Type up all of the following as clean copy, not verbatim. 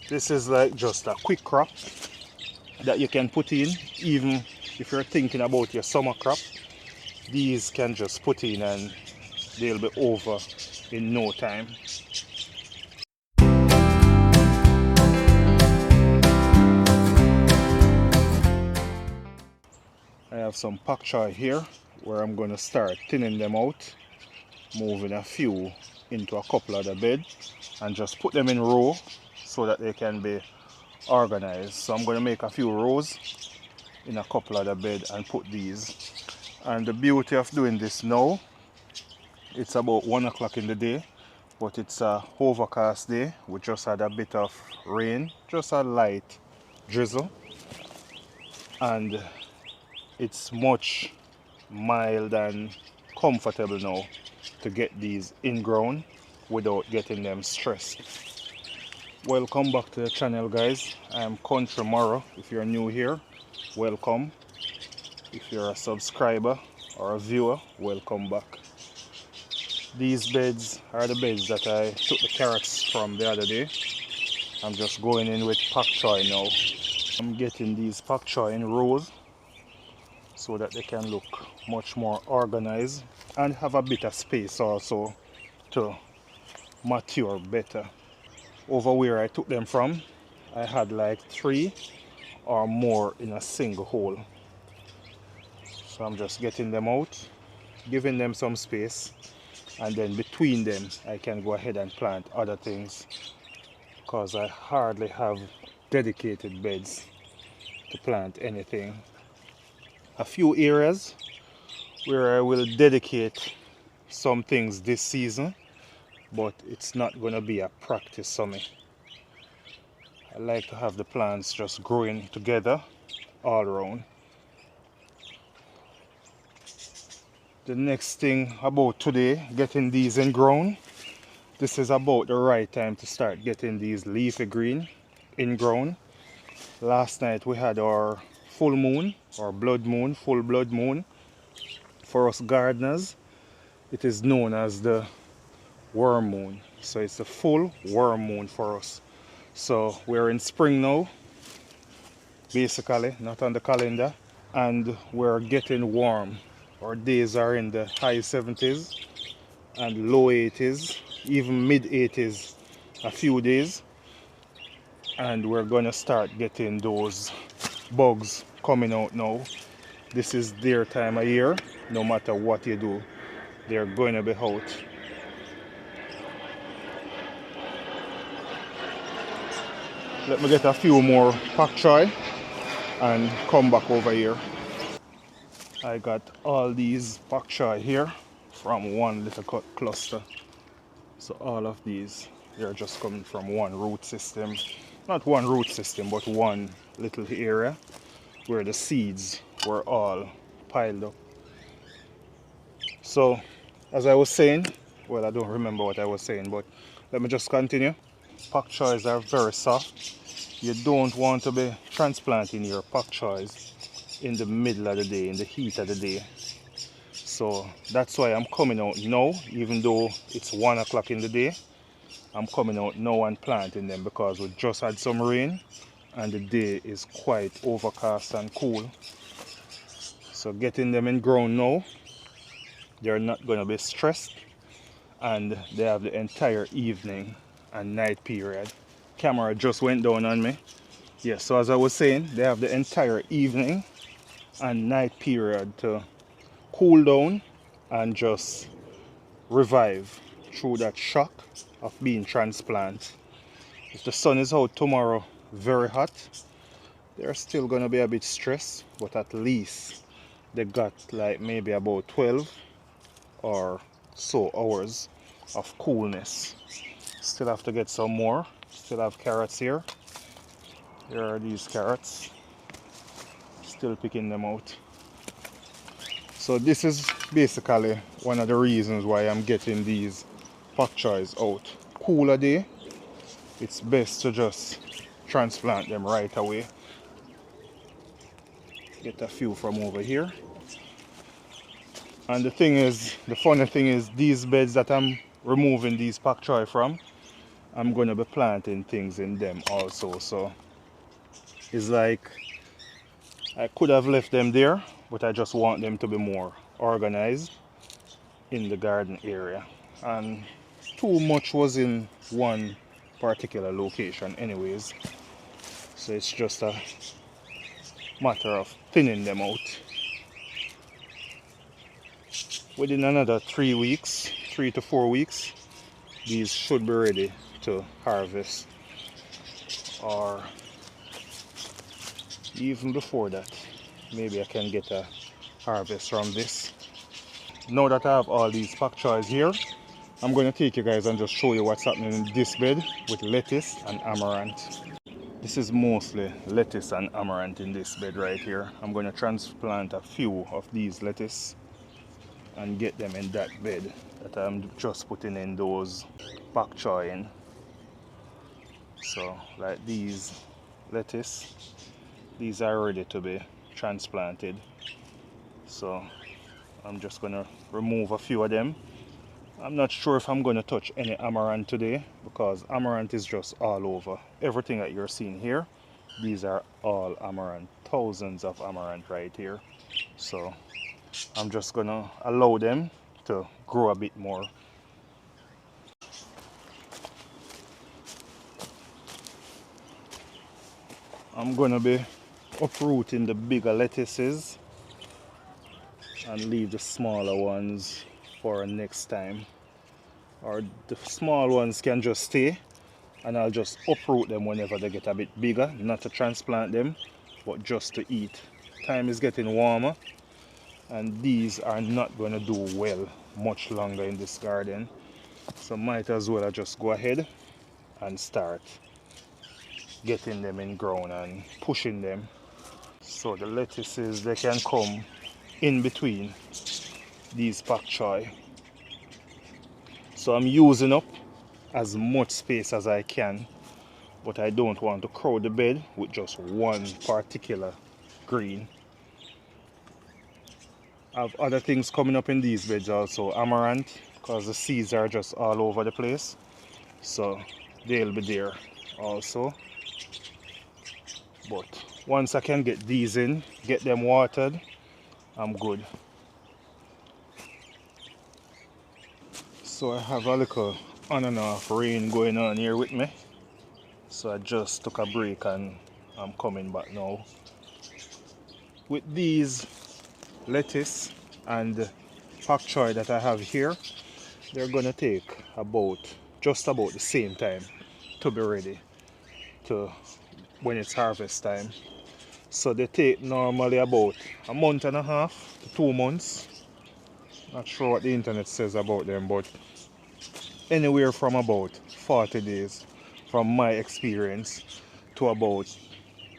This is like just a quick crop that you can put in, even if you're thinking about your summer crop. These can just put in and they'll be over in no time. I have some pak choi here where I'm going to start thinning them out, moving a few into a couple of the bed and just put them in row so that they can be organized. So I'm going to make a few rows in a couple of the bed and put these. And the beauty of doing this now, it's about 1 o'clock in the day, but it's a overcast day. We just had a bit of rain, just a light drizzle, and it's much mild and comfortable now to get these in ground without getting them stressed. Welcome back to the channel, guys. I'm Country Morrow. If you're new here, welcome. If you're a subscriber or a viewer, welcome back. These beds are the beds that I took the carrots from the other day. I'm just going in with pak choi now. I'm getting these pak choi in rows so that they can look much more organized and have a bit of space also to mature better. Over where I took them from, I had like 3 or more in a single hole. So I'm just getting them out, giving them some space, and then between them I can go ahead and plant other things because I hardly have dedicated beds to plant anything. A few areas where I will dedicate some things this season, but it's not going to be a practice for me. I like to have the plants just growing together all around. The next thing about today, getting these in ground. This is about the right time to start getting these leafy green in ground. Last night we had our full moon or blood moon, full blood moon. For us gardeners, it is known as the worm moon. So it's the full worm moon for us. So we're in spring now, basically, not on the calendar, and we're getting warm. Our days are in the high 70s and low 80s, even mid 80s a few days. And we're gonna start getting those bugs coming out now. This is their time of year. No matter what you do, they're going to be out. Let me get a few more pak choi and come back over here. I got all these pak choi here from one little cluster. So all of these, they're just coming from one root system. Not one root system, but one little area where the seeds were all piled up. So, as I was saying, well, I don't remember what I was saying, but let me just continue. Pak choys are very soft. You don't want to be transplanting your pak choys in the middle of the day, in the heat of the day. So that's why I'm coming out now, even though it's 1 o'clock in the day. I'm coming out now and planting them because we just had some rain and the day is quite overcast and cool. So getting them in ground now, they're not going to be stressed, and they have the entire evening and night period. Camera just went down on me. Yes, so as I was saying, they have the entire evening and night period to cool down and just revive through that shock of being transplanted. If the sun is out tomorrow very hot, they're still going to be a bit stressed, but at least they got like maybe about 12 or so hours of coolness. Still have to get some more. Still have carrots here. Here are these carrots. Still picking them out. So this is basically one of the reasons why I'm getting these pak choys out. Cooler day, it's best to just transplant them right away. Get a few from over here. And the thing is, the funny thing is, these beds that I'm removing these pak choi from, I'm going to be planting things in them also. So it's like I could have left them there, but I just want them to be more organized in the garden area. And too much was in one particular location anyways. So it's just a matter of thinning them out. Within another 3 weeks, 3 to 4 weeks, these should be ready to harvest, or even before that, maybe I can get a harvest from this. Now that I have all these pak choys here, I'm going to take you guys and just show you what's happening in this bed with lettuce and amaranth. This is mostly lettuce and amaranth in this bed right here. I'm going to transplant a few of these lettuce and get them in that bed that I'm just putting in those pak choy in. So like these lettuce, these are ready to be transplanted. So I'm just going to remove a few of them. I'm not sure if I'm going to touch any amaranth today, because amaranth is just all over. Everything that you're seeing here, these are all amaranth. Thousands of amaranth right here. So I'm just going to allow them to grow a bit more. I'm going to be uprooting the bigger lettuces and leave the smaller ones for next time. Or the small ones can just stay, and I'll just uproot them whenever they get a bit bigger, not to transplant them, but just to eat. Time is getting warmer, and these are not going to do well much longer in this garden. So might as well I just go ahead and start getting them in ground and pushing them. So the lettuces, they can come in between these pak choy. So I'm using up as much space as I can, but I don't want to crowd the bed with just one particular green. I have other things coming up in these beds also, amaranth, because the seeds are just all over the place, so they'll be there also. But once I can get these in, get them watered, I'm good. So I have a little on and off rain going on here with me, so I just took a break and I'm coming back now. With these lettuce and pak choy that I have here, they're gonna take just about the same time to be ready to when it's harvest time. So they take normally about a month and a half to 2 months. Not sure what the internet says about them, but anywhere from about 40 days from my experience to about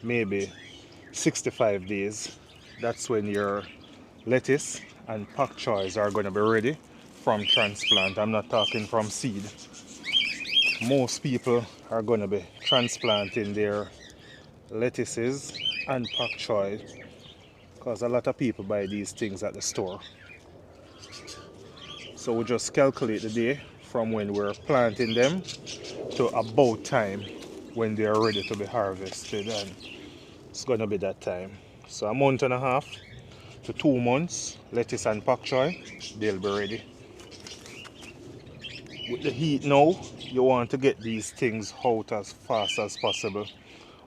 maybe 65 days. That's when your lettuce and pak choys are going to be ready from transplant. I'm not talking from seed. Most people are going to be transplanting their lettuces and pak choy, because a lot of people buy these things at the store. So we just calculate the day from when we're planting them to about time when they are ready to be harvested, and it's going to be that time. So a month and a half to 2 months, lettuce and pak choy, they'll be ready. With the heat now, you want to get these things out as fast as possible.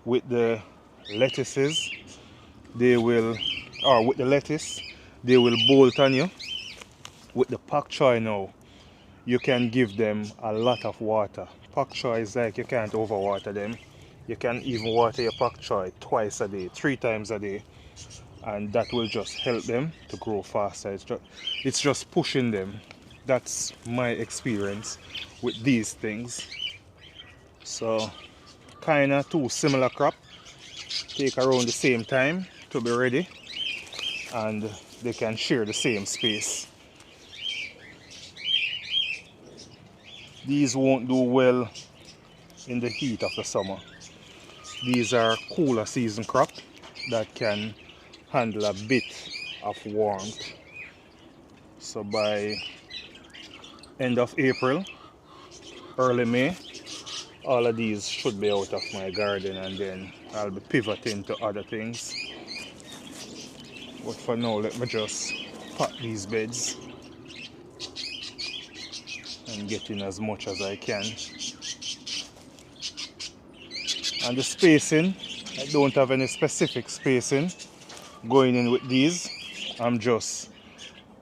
With the lettuces, with the lettuce, they will bolt on you. With the pak choy now, you can give them a lot of water. Pak choy is like you can't overwater them. You can even water your pak choy twice a day, 3 times a day, and that will just help them to grow faster. It's just pushing them. That's my experience with these things. So kind of two similar crop, take around the same time to be ready, and they can share the same space. These won't do well in the heat of the summer. These are cooler season crop that can handle a bit of warmth. So by end of April, early May, all of these should be out of my garden, and then I'll be pivoting to other things. But for now, let me just pot these beds and get in as much as I can. And the spacing, I don't have any specific spacing going in with these. I'm just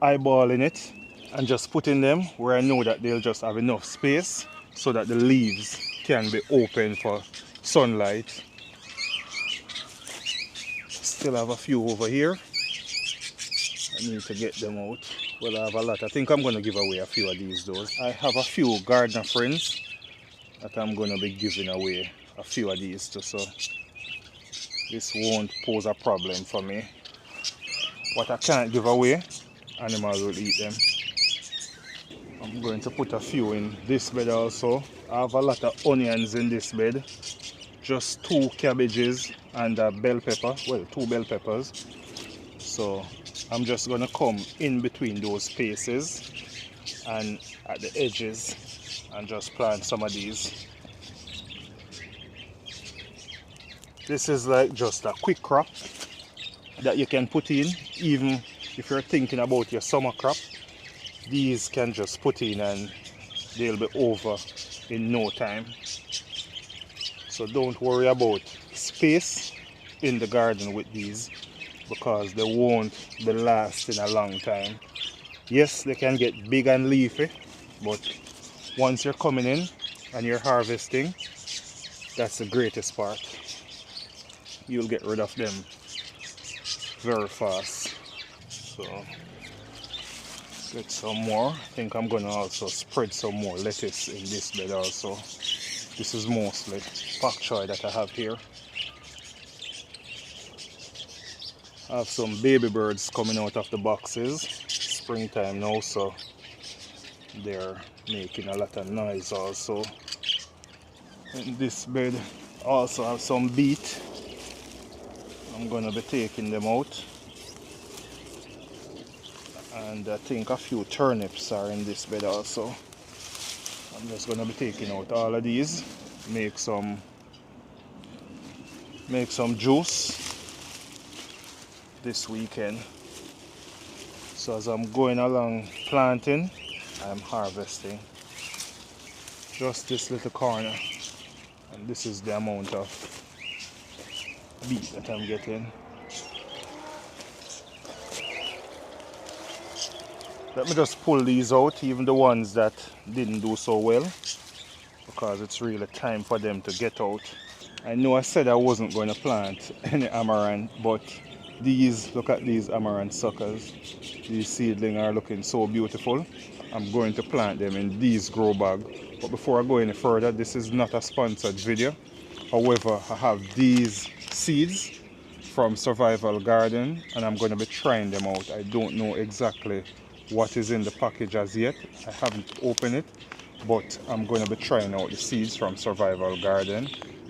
eyeballing it and just putting them where I know that they'll just have enough space so that the leaves can be open for sunlight. Still have a few over here. I need to get them out. Well, I have a lot. I think I'm going to give away a few of these though. I have a few gardener friends that I'm going to be giving away a few of these too, so this won't pose a problem for me. What I can't give away, animals will eat them. I'm going to put a few in this bed also. I have a lot of onions in this bed. Just 2 cabbages and a bell pepper. Well, 2 bell peppers. So I'm just going to come in between those spaces and at the edges and just plant some of these. This is like just a quick crop that you can put in, even if you're thinking about your summer crop. These can just put in and they'll be over in no time. So don't worry about space in the garden with these, because they won't be lasting a long time. Yes, they can get big and leafy, but once you're coming in and you're harvesting, that's the greatest part. You'll get rid of them very fast. So get some more. I think I'm gonna also spread some more lettuce in this bed also. This is mostly pak choi that I have here. I have some baby birds coming out of the boxes. Springtime now, so they're making a lot of noise also. In this bed also have some beet. I'm gonna be taking them out. And I think a few turnips are in this bed also. I'm just gonna be taking out all of these, make some juice this weekend. So as I'm going along planting, I'm harvesting just this little corner, and this is the amount of beet that I'm getting. Let me just pull these out, even the ones that didn't do so well, because it's really time for them to get out. I know I said I wasn't going to plant any amaranth, but these, look at these amaranth suckers. These seedlings are looking so beautiful. I'm going to plant them in these grow bags. But before I go any further, this is not a sponsored video. However, I have these seeds from Survival Garden and I'm going to be trying them out. I don't know exactly what is in the package as yet. I haven't opened it, but I'm going to be trying out the seeds from Survival Garden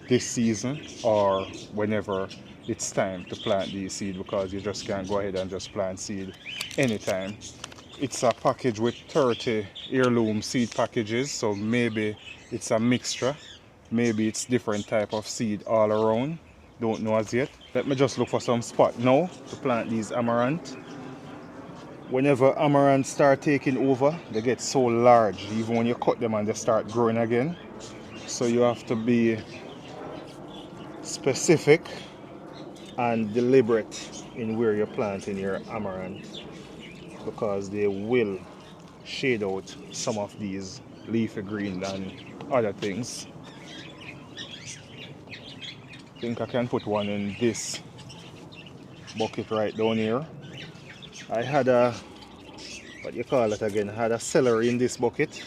this season or whenever it's time to plant these seeds, because you just can't go ahead and just plant seed anytime. It's a package with 30 heirloom seed packages, so maybe it's a mixture, maybe it's different type of seed all around. Don't know as yet. Let me just look for some spot now to plant these amaranth. Whenever amaranth start taking over, they get so large, even when you cut them and they start growing again. So you have to be specific and deliberate in where you're planting your amaranth, because they will shade out some of these leafy green and other things. I think I can put one in this bucket right down here. I had a, what you call it again, I had a celery in this bucket,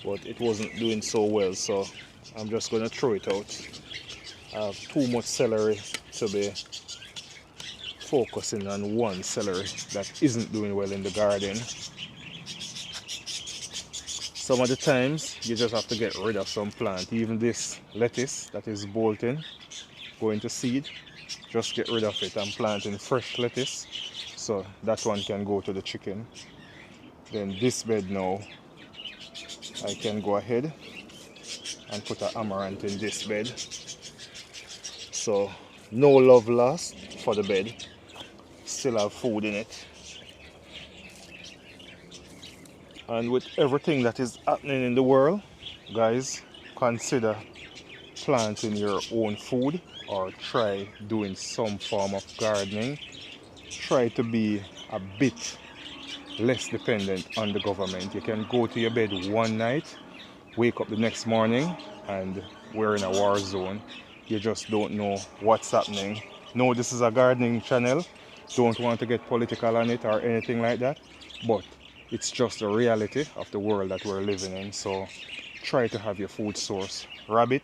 but it wasn't doing so well, so I'm just going to throw it out. I have too much celery to be focusing on one celery that isn't doing well in the garden. Some of the times you just have to get rid of some plant. Even this lettuce that is bolting, going to seed, just get rid of it. I'm planting fresh lettuce, so that one can go to the chicken. Then this bed now, I can go ahead and put an amaranth in this bed. So no love lost for the bed. Still have food in it. And with everything that is happening in the world, guys, consider planting your own food or try doing some form of gardening. Try to be a bit less dependent on the government. You can go to your bed one night, wake up the next morning, and we're in a war zone. You just don't know what's happening. No, this is a gardening channel. Don't want to get political on it or anything like that, but it's just the reality of the world that we're living in. So try to have your food source. Rabbit,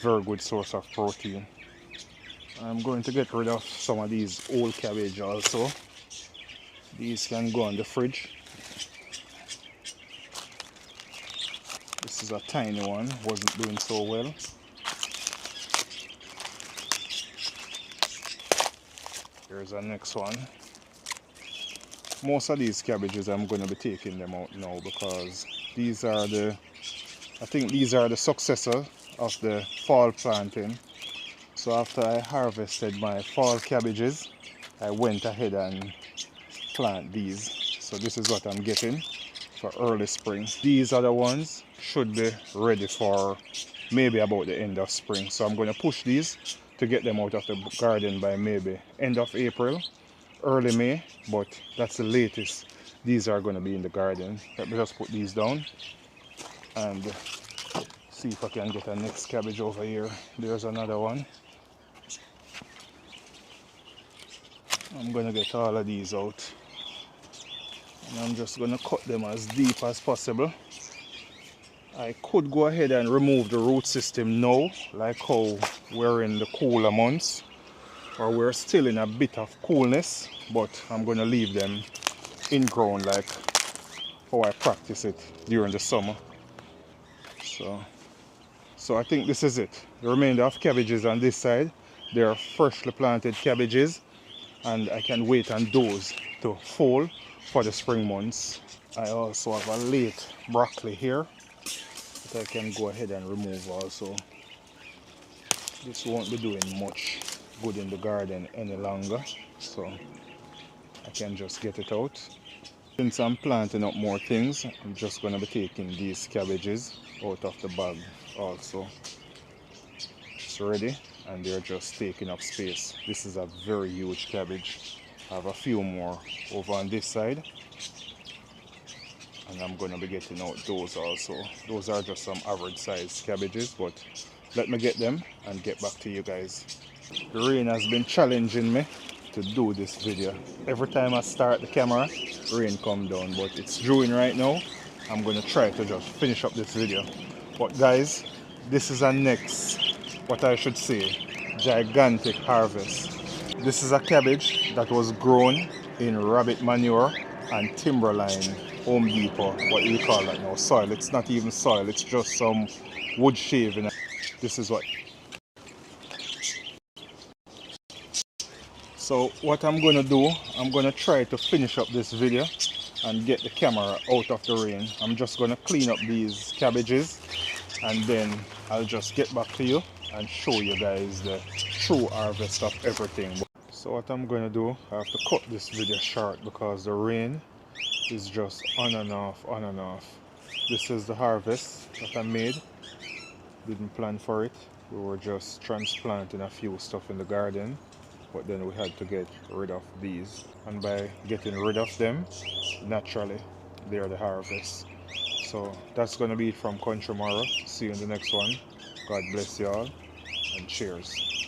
very good source of protein. I'm going to get rid of some of these old cabbage also. These can go on the fridge. This is a tiny one, wasn't doing so well. Here's our next one. Most of these cabbages I'm going to be taking them out now because these are the, I think these are the successor of the fall planting. So after I harvested my fall cabbages, I went ahead and plant these. So this is what I'm getting for early spring. These other ones should be ready for maybe about the end of spring. So I'm going to push these to get them out of the garden by maybe end of April, early May, but that's the latest these are going to be in the garden. Let me just put these down and see if I can get a next cabbage over here. There's another one. I'm going to get all of these out and I'm just going to cut them as deep as possible. I could go ahead and remove the root system now, like how we're in the cooler months, or we're still in a bit of coolness, but I'm going to leave them in ground like how I practice it during the summer. So I think this is it. The remainder of cabbages on this side, they are freshly planted cabbages, and I can wait on those to fall for the spring months. I also have a late broccoli here that I can go ahead and remove also. This won't be doing much good in the garden any longer, so I can just get it out. Since I'm planting up more things, I'm just going to be taking these cabbages out of the bag also. It's ready and they're just taking up space. This is a very huge cabbage. I have a few more over on this side, and I'm going to be getting out those also. Those are just some average size cabbages, but let me get them and get back to you guys. The rain has been challenging me to do this video. Every time I start the camera, rain come down, but it's dewing right now. I'm going to try to just finish up this video. But guys, this is a next, what I should say, gigantic harvest. This is a cabbage that was grown in rabbit manure and timberline, Home Depot, what do you call that now? Soil. It's not even soil, it's just some wood shaving. This is what. So what I'm going to do, I'm going to try to finish up this video and get the camera out of the rain. I'm just going to clean up these cabbages and then I'll just get back to you and show you guys the true harvest of everything. So what I'm going to do, I have to cut this video short because the rain is just on and off, on and off. This is the harvest that I made. Didn't plan for it. We were just transplanting a few stuff in the garden, but then we had to get rid of these. And by getting rid of them, naturally, they're the harvest. So that's going to be it from Country Morrow. See you in the next one. God bless you all and cheers.